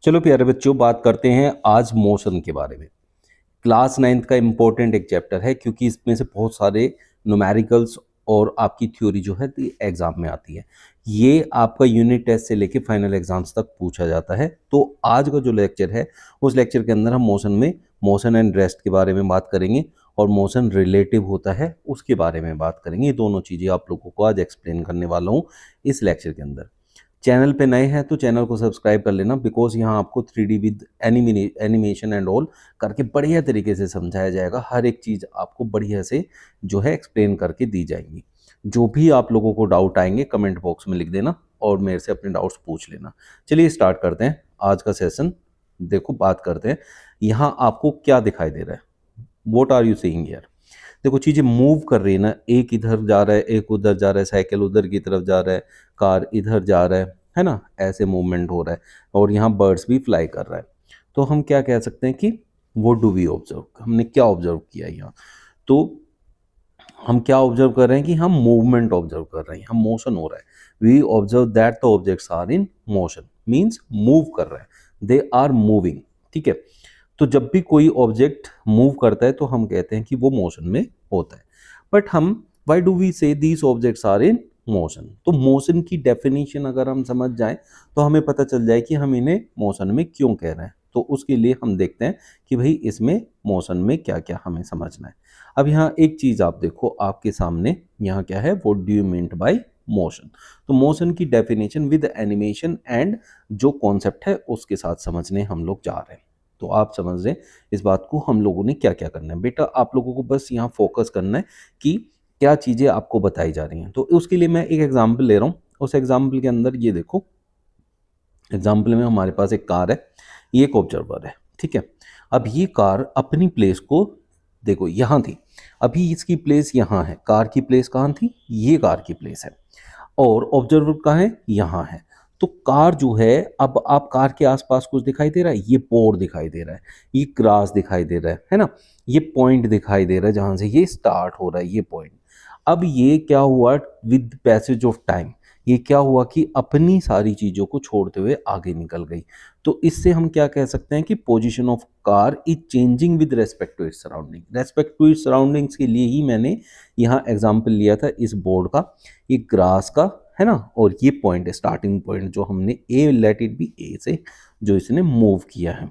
चलो प्यारे बच्चों, बात करते हैं आज मोशन के बारे में। क्लास 9th का इम्पोर्टेंट एक चैप्टर है क्योंकि इसमें से बहुत सारे न्यूमेरिकल्स और आपकी थ्योरी जो है एग्जाम में आती है। ये आपका यूनिट टेस्ट से लेके फाइनल एग्जाम्स तक पूछा जाता है। तो आज का जो लेक्चर है उस लेक्चर के अंदर हम मोशन एंड रेस्ट के बारे में बात करेंगे और मोशन रिलेटिव होता है उसके बारे में बात करेंगे। ये दोनों चीज़ें आप लोगों को आज एक्सप्लेन करने वाला हूँ इस लेक्चर के अंदर। चैनल पे नए हैं तो चैनल को सब्सक्राइब कर लेना, बिकॉज यहाँ आपको 3D with animation and all करके बढ़िया तरीके से समझाया जाएगा। हर एक चीज़ आपको बढ़िया से जो है एक्सप्लेन करके दी जाएंगी। जो भी आप लोगों को डाउट आएंगे कमेंट बॉक्स में लिख देना और मेरे से अपने डाउट्स पूछ लेना। चलिए स्टार्ट करते हैं आज का सेशन। देखो बात करते हैं, यहाँ आपको क्या दिखाई दे रहा है, what are you seeing here. देखो चीज़ें मूव कर रही है ना, एक इधर जा रहा है एक उधर जा रहा है, साइकिल उधर की तरफ जा रहा है, कार इधर जा रहा है ना, ऐसे मूवमेंट हो रहा है। और यहाँ बर्ड्स भी फ्लाई कर रहा है। तो हम क्या कह सकते हैं कि वो डू वी ऑब्जर्व, हमने क्या ऑब्जर्व किया यहाँ। तो हम क्या ऑब्जर्व कर रहे हैं कि हम मूवमेंट ऑब्जर्व कर रहे हैं, हम मोशन हो रहा है। We observe that the objects are in motion, means move कर रहे हैं, दे आर मूविंग। ठीक है, तो जब भी कोई ऑब्जेक्ट मूव करता है तो हम कहते हैं कि वो मोशन में होता है। बट हम why do we say these objects are in motion, तो मोशन की डेफिनेशन अगर हम समझ जाएं तो हमें पता चल जाए कि हम इन्हें मोशन में क्यों कह रहे हैं। तो उसके लिए हम देखते हैं कि भाई इसमें मोशन में क्या क्या हमें समझना है। अब यहाँ एक चीज आप देखो आपके सामने, यहाँ क्या है, what do you mean by motion. तो मोशन की डेफिनेशन विद एनिमेशन एंड जो कॉन्सेप्ट है उसके साथ समझने हम लोग जा रहे हैं। तो आप समझ रहे हैं इस बात को हम लोगों ने क्या क्या करना है। बेटा आप लोगों को बस यहाँ फोकस करना है कि क्या चीज़ें आपको बताई जा रही हैं। तो उसके लिए मैं एक एग्जाम्पल ले रहा हूँ। उस एग्जाम्पल के अंदर ये देखो, एग्जाम्पल में हमारे पास एक कार है, ये एक ऑब्जर्वर है। ठीक है, अब ये कार अपनी प्लेस को देखो यहाँ थी, अभी इसकी प्लेस यहाँ है। कार की प्लेस कहाँ थी, ये कार की प्लेस है और ऑब्जर्वर कहाँ है, यहाँ है। तो कार जो है, अब आप कार के आसपास कुछ दिखाई दे रहा है, ये पोर दिखाई दे रहा है, ये ग्रास दिखाई दे रहा है ना, ये पॉइंट दिखाई दे रहा है जहां से ये स्टार्ट हो रहा है, ये पॉइंट। अब ये क्या हुआ विद पैसेज ऑफ टाइम, ये क्या हुआ कि अपनी सारी चीजों को छोड़ते हुए आगे निकल गई। तो इससे हम क्या कह सकते हैं कि position of car is changing with respect to its surrounding. Respect to its surroundings के लिए ही मैंने यहाँ एग्जाम्पल लिया था इस बोर्ड का, ये ग्रास का है ना, और ये पॉइंट है स्टार्टिंग पॉइंट जो हमने ए लेट इट बी ए से जो इसने मूव किया है।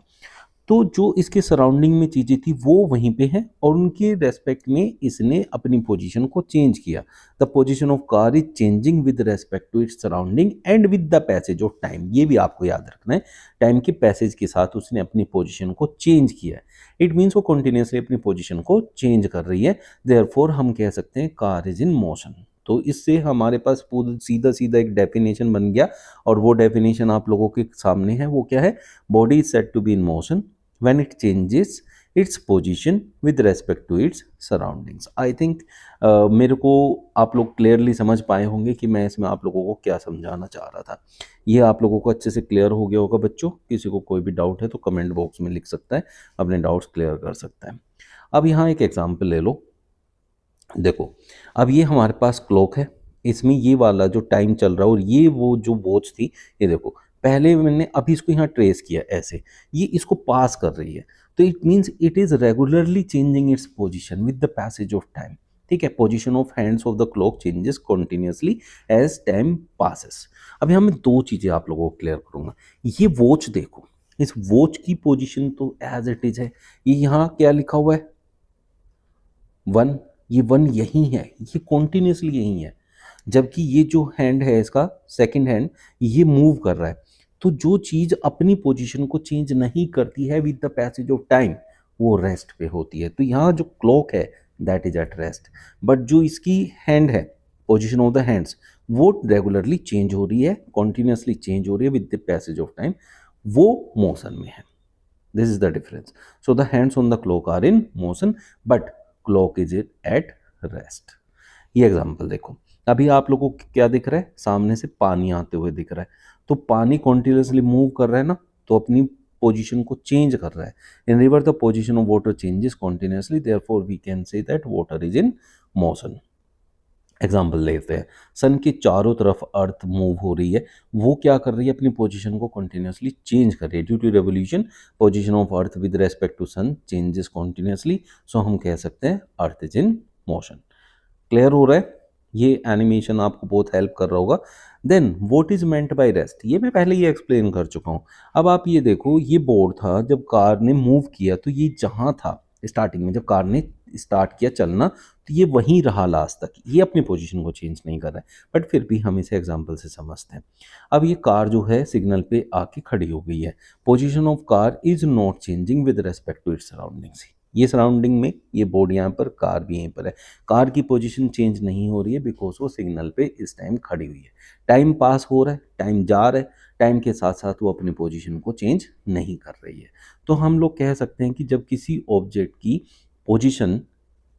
तो जो इसके सराउंडिंग में चीज़ें थी वो वहीं पे हैं और उनके रेस्पेक्ट में इसने अपनी पोजीशन को चेंज किया। The position of car is changing with respect to its surrounding and with the passage of time. ये भी आपको याद रखना है, टाइम के पैसेज के साथ उसने अपनी पोजीशन को चेंज किया है। इट मीन्स वो कंटिन्यूसली अपनी पोजीशन को चेंज कर रही है। देयरफॉर हम कह सकते हैं कार इज इन मोशन। तो इससे हमारे पास पूरा सीधा सीधा एक डेफिनेशन बन गया और वो डेफिनेशन आप लोगों के सामने है। वो क्या है, body is said to be in motion when it changes its position with respect to its surroundings। I think मेरे को आप लोग क्लियरली समझ पाए होंगे कि मैं इसमें आप लोगों को क्या समझाना चाह रहा था। ये आप लोगों को अच्छे से क्लियर हो गया होगा बच्चों। किसी को कोई भी डाउट है तो कमेंट बॉक्स में लिख सकता है, अपने डाउट्स क्लियर कर सकता है। अब यहाँ एक एग्जाम्पल ले लो। देखो अब ये हमारे पास क्लॉक है, इसमें ये वाला जो टाइम चल रहा है और ये वो जो वॉच थी, ये देखो पहले मैंने अभी इसको यहाँ ट्रेस किया ऐसे, ये इसको पास कर रही है। तो it means it is regularly changing its position with the passage of time. ठीक है, position of hands of the clock changes continuously as time passes. अभी हम दो चीजें आप लोगों को क्लियर करूंगा। ये वॉच देखो, इस वॉच की पोजीशन तो एज इट इज है। ये यहाँ क्या लिखा हुआ है, 1, ये 1 यही है, ये कॉन्टिन्यूसली यही है। जबकि ये जो हैंड है इसका सेकंड हैंड, ये मूव कर रहा है। तो जो चीज अपनी पोजीशन को चेंज नहीं करती है with the passage of time, वो रेस्ट पे होती है। तो यहाँ जो क्लॉक है that is at rest. But जो इसकी हैंड है, पोजीशन ऑफ द हैंड्स, वो रेगुलरली चेंज हो रही है, कॉन्टिन्यूसली चेंज हो रही है with the passage of time, वो मोशन में है। This is the difference. So the hands on the clock are in motion but clock is it at rest. ये एग्जांपल देखो, अभी आप लोगों को क्या दिख रहा है, सामने से पानी आते हुए दिख रहा है। तो पानी कॉन्टिन्यूसली मूव कर रहा है ना, तो अपनी पोजीशन को चेंज कर रहा है। In river the position of water changes continuously, therefore we can say that water is in motion. Example लेते हैं, सन के चारों तरफ अर्थ मूव हो रही है, वो क्या कर रही है, अपनी पोजीशन को कंटिन्यूसली चेंज कर रही है। Due to revolution position of earth with respect to sun changes continuously, so हम कह सकते हैं earth is in motion. Clear हो रहा है? ये एनिमेशन आपको बहुत हेल्प कर रहा होगा। Then what is meant by rest, ये मैं पहले ही एक्सप्लेन कर चुका हूँ। अब आप ये देखो, ये बोर्ड था जब कार ने मूव किया, तो ये जहाँ था स्टार्टिंग में, जब कार ने स्टार्ट किया चलना, तो ये वहीं रहा लास्ट तक, ये अपनी पोजीशन को चेंज नहीं कर रहा है। बट फिर भी हम इसे एग्जांपल से समझते हैं। अब ये कार जो है सिग्नल पे आके खड़ी हो गई है। Position of car is not changing with respect to its surroundings. ये सराउंडिंग में ये बोर्ड यहाँ पर, कार भी यहीं पर है, कार की पोजीशन चेंज नहीं हो रही है बिकॉज वो सिग्नल पे इस टाइम खड़ी हुई है। टाइम पास हो रहा है, टाइम जा रहा है, टाइम के साथ साथ वो अपनी पोजीशन को चेंज नहीं कर रही है। तो हम लोग कह सकते हैं कि जब किसी ऑब्जेक्ट की पोजीशन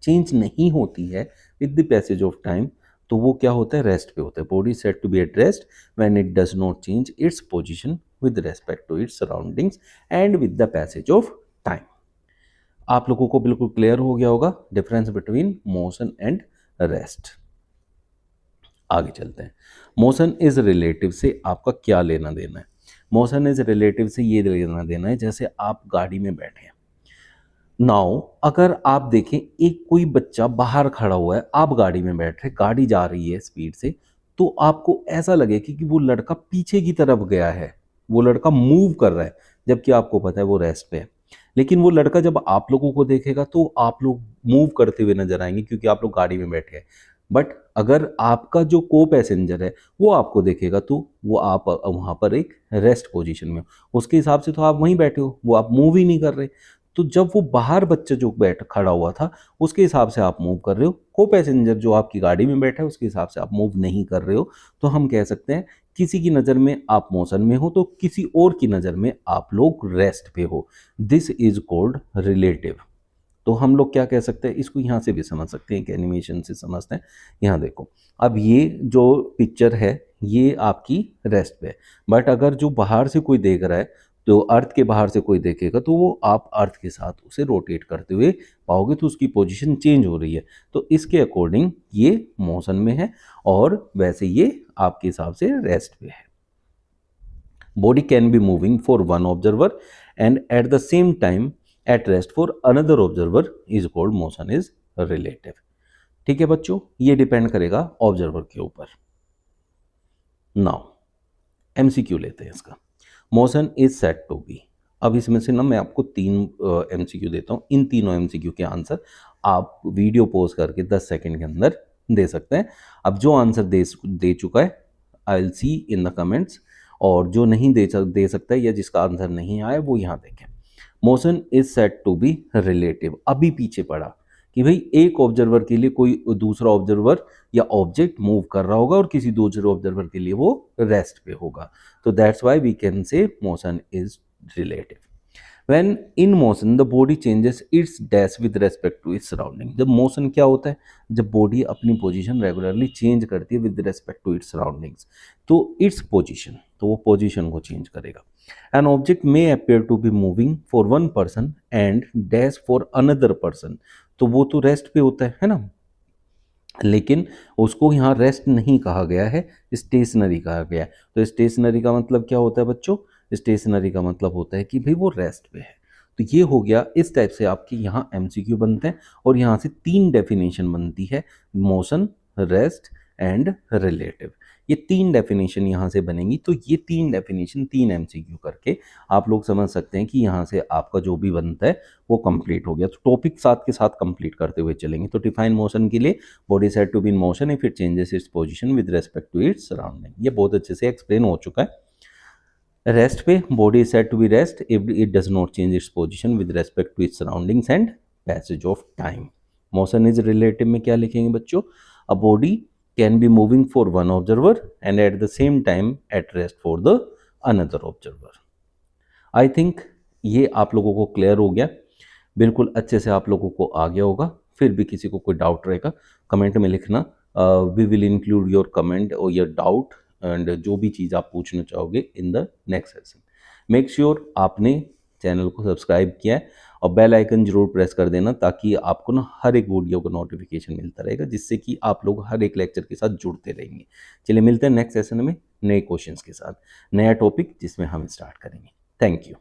चेंज नहीं होती है with the passage of time, तो वो क्या होता है, रेस्ट पे होता है। Body said to be at rest when it does not change its position with respect to its surroundings and with the passage of time. आप लोगों को बिल्कुल क्लियर हो गया होगा difference between motion and rest. आगे चलते हैं। मोशन इज रिलेटिव से आपका क्या लेना देना है? मोशन इज रिलेटिव से ये लेना देना है, जैसे आप गाड़ी में बैठे हैं नाउ, अगर आप देखें एक कोई बच्चा बाहर खड़ा हुआ है, आप गाड़ी में बैठ रहे, गाड़ी जा रही है स्पीड से, तो आपको ऐसा लगे कि वो लड़का पीछे की तरफ गया है, वो लड़का मूव कर रहा है, जबकि आपको पता है वो रेस्ट पे है। लेकिन वो लड़का जब आप लोगों को देखेगा तो आप लोग मूव करते हुए नजर आएंगे क्योंकि आप लोग गाड़ी में बैठे हैं। बट अगर आपका जो को पैसेंजर है वो आपको देखेगा तो वो आप वहाँ पर एक रेस्ट पोजीशन में हो, उसके हिसाब से तो आप वहीं बैठे हो, वो आप मूव ही नहीं कर रहे। तो जब वो बाहर बच्चा जो बैठ खड़ा हुआ था उसके हिसाब से आप मूव कर रहे हो, को पैसेंजर जो आपकी गाड़ी में बैठा है उसके हिसाब से आप मूव नहीं कर रहे हो। तो हम कह सकते हैं किसी की नज़र में आप मोशन में हो तो किसी और की नज़र में आप लोग रेस्ट पे हो। This is called relative. तो हम लोग क्या कह सकते हैं, इसको यहाँ से भी समझ सकते हैं कि एनिमेशन से समझते हैं। यहाँ देखो, अब ये जो पिक्चर है ये आपकी रेस्ट पे है, बट अगर जो बाहर से कोई देख रहा है, तो अर्थ के बाहर से कोई देखेगा तो वो आप अर्थ के साथ उसे रोटेट करते हुए पाओगे, तो उसकी पोजीशन चेंज हो रही है। तो इसके अकॉर्डिंग ये मोशन में है और वैसे ये आपके हिसाब से रेस्ट पे है। Body can be moving for one observer and at the same time at rest for another observer is called motion is relative. ठीक है बच्चों, ये डिपेंड करेगा ऑब्जर्वर के ऊपर। नाउ एमसीक्यू लेते हैं इसका। Motion is said to be, अब इसमें से ना मैं आपको 3 एमसीक्यू देता हूँ। इन तीनों एमसीक्यू के आंसर आप वीडियो पॉज करके 10 सेकंड के अंदर दे सकते हैं। अब जो आंसर दे चुका है I will see in the comments, और जो नहीं दे सकता है या जिसका आंसर नहीं आया वो यहाँ देखें। Motion is said to be relative, अभी पीछे पड़ा कि भाई एक ऑब्जर्वर के लिए कोई दूसरा ऑब्जर्वर या ऑब्जेक्ट मूव कर रहा होगा और किसी दूसरे ऑब्जर्वर के लिए वो रेस्ट पे होगा। तो that's why we can say motion is relative. When in motion the body changes its dash with respect to its surrounding. जब मोशन क्या होता है, जब बॉडी अपनी पोजीशन रेगुलरली चेंज करती है with respect to its surroundings, तो its position, तो वो पोजीशन को चेंज करेगा। An object may appear to be moving for one person and dash for another person, तो वो तो रेस्ट पे होता है ना, लेकिन उसको यहाँ रेस्ट नहीं कहा गया है, स्टेशनरी कहा गया है। तो स्टेशनरी का मतलब क्या होता है बच्चों, स्टेशनरी का मतलब होता है कि भाई वो रेस्ट पे है। तो ये हो गया, इस टाइप से आपके यहाँ एमसीक्यू बनते हैं और यहाँ से 3 डेफिनेशन बनती है, मोशन, रेस्ट एंड रिलेटिव। ये 3 डेफिनेशन यहाँ से बनेंगी। तो ये 3 डेफिनेशन 3 एमसीक्यू करके आप लोग समझ सकते हैं कि यहाँ से आपका जो भी बनता है वो कंप्लीट हो गया। तो टॉपिक साथ के साथ कंप्लीट करते हुए चलेंगे। तो डिफाइन मोशन के लिए, body said to be in motion if it changes its position with respect to its surrounding, ये बहुत अच्छे से एक्सप्लेन हो चुका है। रेस्ट पे, body is said to be rest if it does not change its position with respect to its surroundings and passage of time. Motion is relative में क्या लिखेंगे बच्चों, a body can be moving for one observer and at the same time at rest for the another observer. I think ये आप लोगों को clear हो गया, बिल्कुल अच्छे से आप लोगों को आ गया होगा। फिर भी किसी को कोई डाउट रहेगा कमेंट में लिखना, we will include your comment और योर डाउट एंड जो भी चीज़ आप पूछना चाहोगे in the next session. Make sure आपने चैनल को सब्सक्राइब किया है और बेल आइकन जरूर प्रेस कर देना, ताकि आपको ना हर एक वीडियो का नोटिफिकेशन मिलता रहेगा, जिससे कि आप लोग हर एक लेक्चर के साथ जुड़ते रहेंगे। चलिए मिलते हैं नेक्स्ट सेशन में नए क्वेश्चंस के साथ, नया टॉपिक जिसमें हम स्टार्ट करेंगे। Thank you.